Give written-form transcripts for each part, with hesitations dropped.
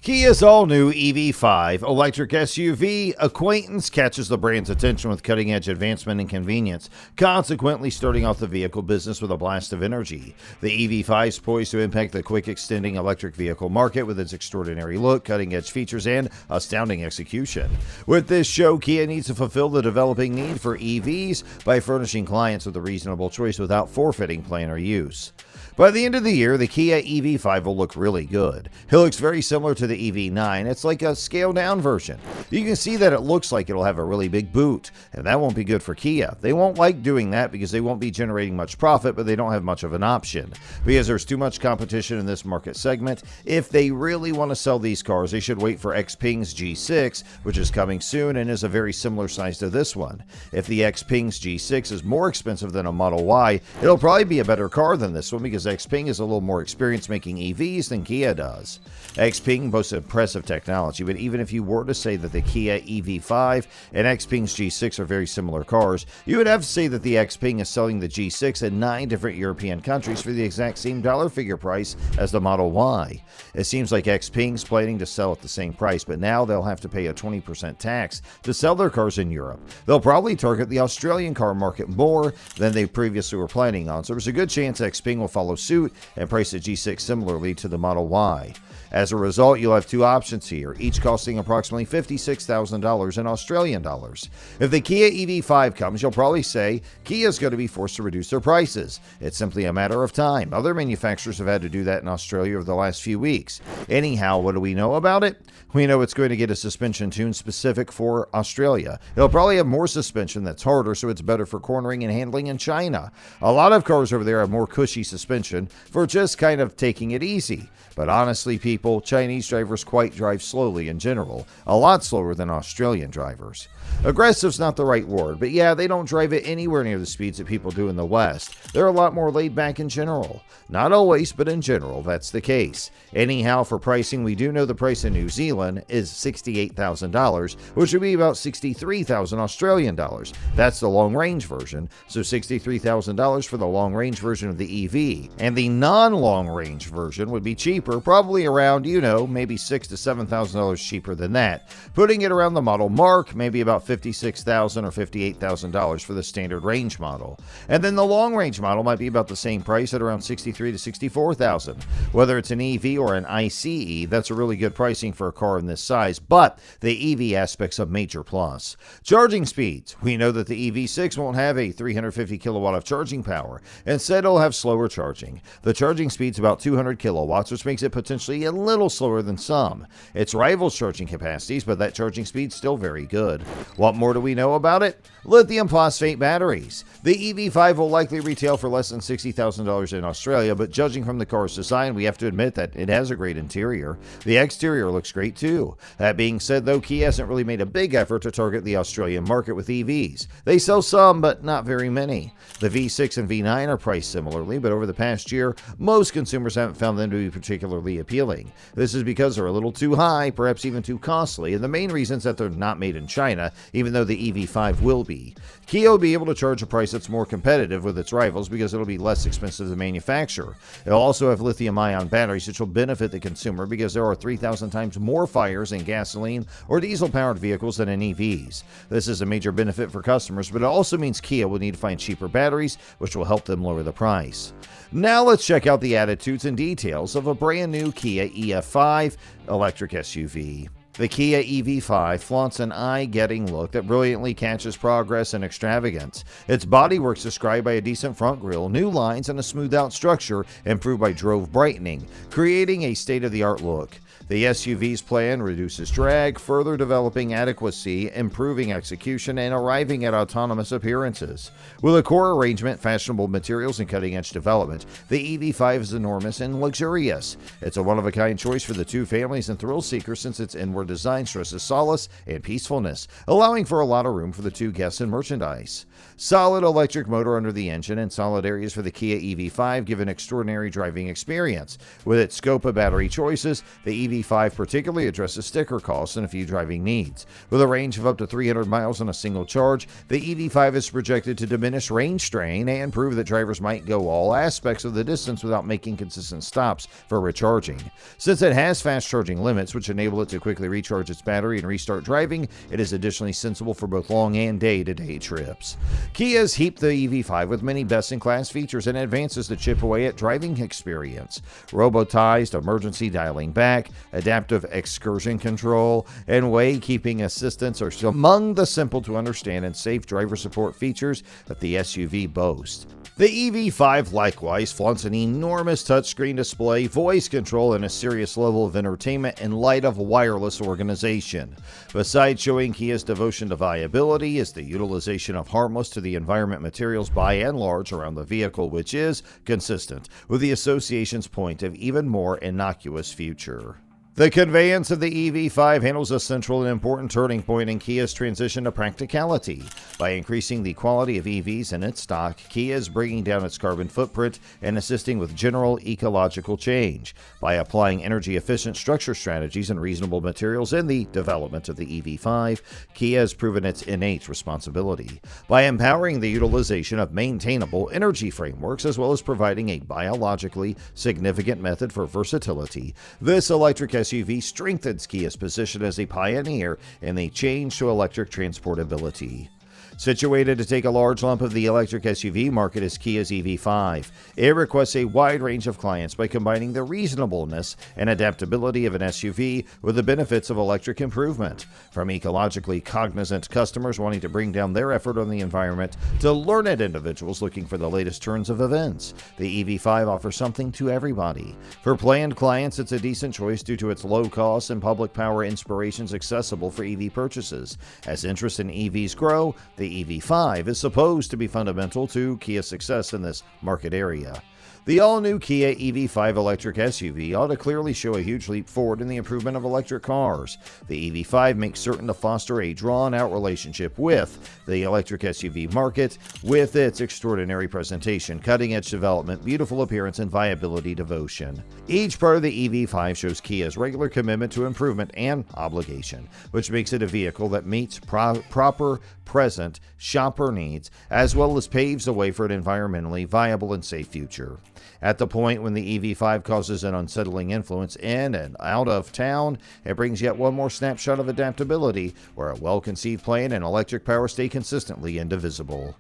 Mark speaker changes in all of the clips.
Speaker 1: Kia's all-new EV5 electric SUV acquaintance catches the brand's attention with cutting-edge advancement and convenience, consequently starting off the vehicle business with a blast of energy. The EV5 is poised to impact the quick-extending electric vehicle market with its extraordinary look, cutting-edge features, and astounding execution. With this show, Kia needs to fulfill the developing need for EVs by furnishing clients with a reasonable choice without forfeiting planner use. By the end of the year, the Kia EV5 will look really good. It looks very similar to the EV9. It's like a scaled-down version. You can see that it looks like it'll have a really big boot, and that won't be good for Kia. They won't like doing that because they won't be generating much profit, but they don't have much of an option. Because there's too much competition in this market segment, if they really want to sell these cars, they should wait for XPeng's G6, which is coming soon and is a very similar size to this one. If the XPeng's G6 is more expensive than a Model Y, it'll probably be a better car than this one because XPeng is a little more experienced making EVs than Kia does. XPeng boasts impressive technology, but even if you were to say that the Kia EV5 and XPeng's G6 are very similar cars, you would have to say that the XPeng is selling the G6 in 9 different European countries for the exact same dollar figure price as the Model Y. It seems like XPeng's planning to sell at the same price, but now they'll have to pay a 20% tax to sell their cars in Europe. They'll probably target the Australian car market more than they previously were planning on, so there's a good chance XPeng will follow suit and price the G6 similarly to the Model Y. As a result, you'll have two options here, each costing approximately $56,000 in Australian dollars. If the Kia EV5 comes, you'll probably say Kia's going to be forced to reduce their prices. It's simply a matter of time. Other manufacturers have had to do that in Australia over the last few weeks. Anyhow, what do we know about it? We know it's going to get a suspension tune specific for Australia. It'll probably have more suspension that's harder, so it's better for cornering and handling in China. A lot of cars over there have more cushy suspension for just kind of taking it easy. But honestly, people, Chinese drivers quite drive slowly in general, a lot slower than Australian drivers. Aggressive's not the right word, but yeah, they don't drive it anywhere near the speeds that people do in the West. They're a lot more laid back in general. Not always, but in general, that's the case. Anyhow, for pricing, we do know the price in New Zealand is $68,000, which would be about 63,000 Australian dollars. That's the long-range version, so $63,000 for the long-range version of the EV. And the non-long-range version would be cheaper, probably around, maybe $6,000 to $7,000 cheaper than that. Putting it around the model mark, maybe about $56,000 or $58,000 for the standard range model. And then the long-range model might be about the same price at around $63,000 to $64,000. Whether it's an EV or an ICE, that's a really good pricing for a car in this size, but the EV aspect's a major plus. Charging speeds. We know that the EV6 won't have a 350 kilowatt of charging power. Instead, it'll have slower charging. The charging speed's about 200 kilowatts, which makes it potentially a little slower than some. Its rivals' charging capacities, but that charging speed's still very good. What more do we know about it? Lithium phosphate batteries. The EV5 will likely retail for less than $60,000 in Australia, but judging from the car's design, we have to admit that it has a great interior. The exterior looks great too. That being said, though, Kia hasn't really made a big effort to target the Australian market with EVs. They sell some, but not very many. The V6 and V9 are priced similarly, but over the past year, most consumers haven't found them to be particularly appealing. This is because they're a little too high, perhaps even too costly, and the main reason is that they're not made in China, even though the EV5 will be. Kia will be able to charge a price that's more competitive with its rivals because it'll be less expensive to manufacture. It'll also have lithium-ion batteries, which will benefit the consumer because there are 3,000 times more fires in gasoline or diesel-powered vehicles than in EVs. This is a major benefit for customers, but it also means Kia will need to find cheaper batteries, which will help them lower the price. Now let's check out the attitudes and details of a brand new Kia EV5 electric SUV. The Kia EV5 flaunts an eye-getting look that brilliantly catches progress and extravagance. Its bodywork's described by a decent front grille, new lines, and a smoothed-out structure improved by Drove brightening, creating a state-of-the-art look. The SUV's plan reduces drag, further developing adequacy, improving execution, and arriving at autonomous appearances. With a core arrangement, fashionable materials, and cutting-edge development, the EV5 is enormous and luxurious. It's a one-of-a-kind choice for the two families and thrill seekers since its inward Aurora design stresses solace and peacefulness, allowing for a lot of room for the two guests and merchandise. Solid electric motor under the engine and solid areas for the Kia EV5 give an extraordinary driving experience. With its scope of battery choices, the EV5 particularly addresses sticker costs and a few driving needs. With a range of up to 300 miles on a single charge, the EV5 is projected to diminish range strain and prove that drivers might go all aspects of the distance without making consistent stops for recharging. Since it has fast charging limits, which enable it to quickly recharge its battery and restart driving, it is additionally sensible for both long and day-to-day trips. Kia has heaped the EV5 with many best-in-class features and advances that chip away at driving experience. Robotized emergency dialing back, adaptive excursion control, and way-keeping assistance are among the simple-to-understand and safe driver support features that the SUV boasts. The EV5 likewise flaunts an enormous touchscreen display, voice control, and a serious level of entertainment in light of wireless organization. Besides showing Kia's devotion to viability is the utilization of harmless to the environment materials by and large around the vehicle, which is consistent with the association's point of even more innocuous future. The conveyance of the EV5 handles a central and important turning point in Kia's transition to practicality. By increasing the quality of EVs in its stock, Kia is bringing down its carbon footprint and assisting with general ecological change. By applying energy-efficient structure strategies and reasonable materials in the development of the EV5, Kia has proven its innate responsibility. By empowering the utilization of maintainable energy frameworks as well as providing a biologically significant method for versatility, this electric SUV strengthens Kia's position as a pioneer in the change to electric transportability. Situated to take a large lump of the electric SUV market is Kia's EV5. It requests a wide range of clients by combining the reasonableness and adaptability of an SUV with the benefits of electric improvement. From ecologically cognizant customers wanting to bring down their effort on the environment to learned individuals looking for the latest turns of events, the EV5 offers something to everybody. For planned clients, it's a decent choice due to its low cost and public power inspirations accessible for EV purchases. As interest in EVs grow, the EV5 is supposed to be fundamental to Kia's success in this market area. The all-new Kia EV5 electric SUV ought to clearly show a huge leap forward in the improvement of electric cars. The EV5 makes certain to foster a drawn-out relationship with the electric SUV market with its extraordinary presentation, cutting-edge development, beautiful appearance, and viability devotion. Each part of the EV5 shows Kia's regular commitment to improvement and obligation, which makes it a vehicle that meets proper present shopper needs, as well as paves the way for an environmentally viable and safe future. At the point when the EV5 causes an unsettling influence in and out of town, it brings yet one more snapshot of adaptability, where a well-conceived plan and electric power stay consistently indivisible.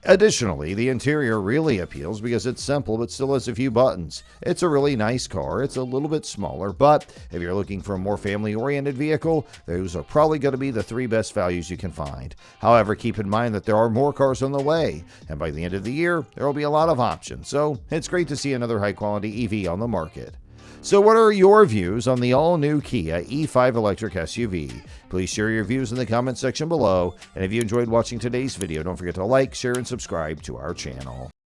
Speaker 1: Additionally, the interior really appeals because it's simple but still has a few buttons. It's a really nice car. It's a little bit smaller, but if you're looking for a more family-oriented vehicle, those are probably going to be the three best values you can find. However, keep in mind that there are more cars on the way, and by the end of the year, there will be a lot of options, so it's great to see another high-quality EV on the market. So what are your views on the all-new Kia E5 electric SUV? Please share your views in the comment section below, and if you enjoyed watching today's video, don't forget to like, share, and subscribe to our channel.